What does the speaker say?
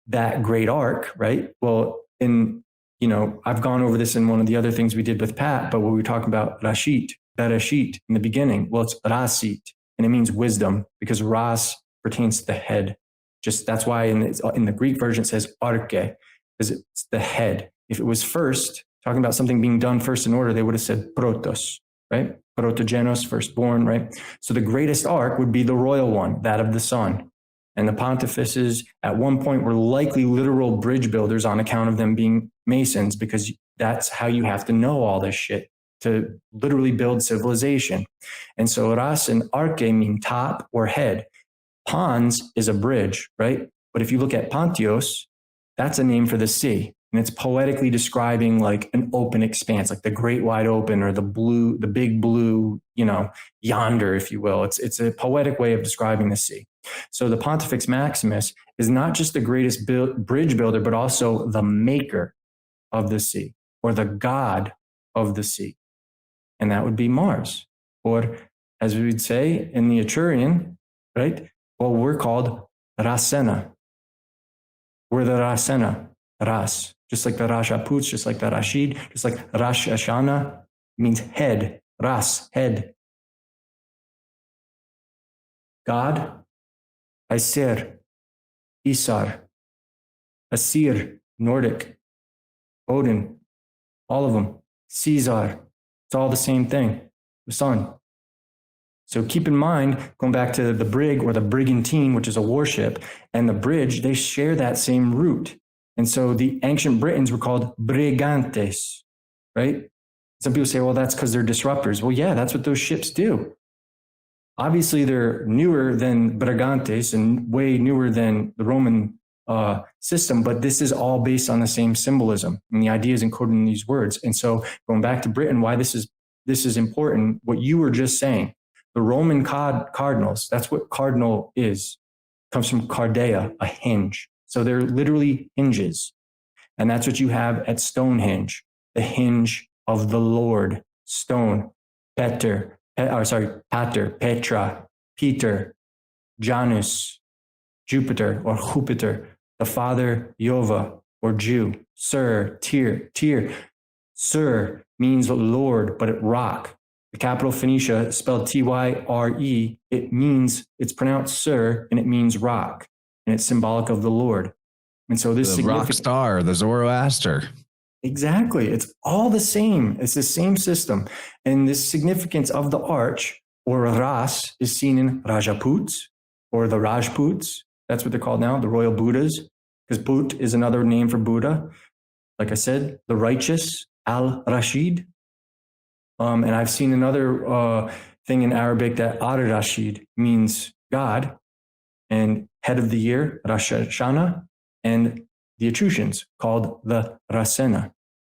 that great arc, right? Well, I've gone over this in one of the other things we did with Pat, but when we were talking about Bereshit in the beginning, well, it's Rasit, and it means wisdom because Ras pertains to the head. Just that's why in the Greek version it says arche, because it's the head. If it was first, talking about something being done first in order, they would have said protos, right? Protogenos, firstborn, right? So the greatest ark would be the royal one, that of the sun. And the pontifices at one point were likely literal bridge builders on account of them being masons, because that's how you have to know all this shit to literally build civilization. And so ras and arche mean top or head. Pons is a bridge, right? But if you look at Pontios, that's a name for the sea. And it's poetically describing like an open expanse, like the great wide open, or the big blue, yonder, if you will. It's a poetic way of describing the sea. So the Pontifex Maximus is not just the greatest bridge builder, but also the maker of the sea, or the god of the sea. And that would be Mars. Or as we would say in the Etrurian, right? Well, we're called Rasena. We're the Rasena, Ras. Just like the Rashaputs, just like the Rashid, just like Rosh Hashanah means head, Ras, head. God, Aesir, Isar, Asir, Nordic, Odin, all of them, Caesar, it's all the same thing, the sun. So keep in mind, going back to the brig or the brigantine, which is a warship, and the bridge, they share that same root. And so the ancient Britons were called brigantes, right? Some people say, well, that's because they're disruptors. Well, yeah, that's what those ships do. Obviously, they're newer than brigantes and way newer than the Roman system, but this is all based on the same symbolism. And the idea is encoded in these words. And so going back to Britain, why this is important, what you were just saying, the Roman cardinals, that's what cardinal is, comes from cardea, a hinge. So they're literally hinges. And that's what you have at Stonehenge, the hinge of the Lord, stone, Pater, Petra, Peter, Janus, Jupiter or Jupiter, the father, Jehovah or Jew, Sir, Tyr. Sir means Lord, but at rock. The capital Phoenicia, spelled Tyre, it's pronounced Sir, and it means rock. And it's symbolic of the Lord. And so this the rock star, the Zoroaster. Exactly. It's all the same. It's the same system. And this significance of the arch, or Ras, is seen in Rajaputs, or the Rajputs. That's what they're called now, the royal Buddhas, because Put is another name for Buddha. Like I said, the righteous, Al-Rashid. And I've seen another thing in Arabic that Ar-Rashid means God, and head of the year, Rosh Hashanah, and the Etruscans called the Rasena.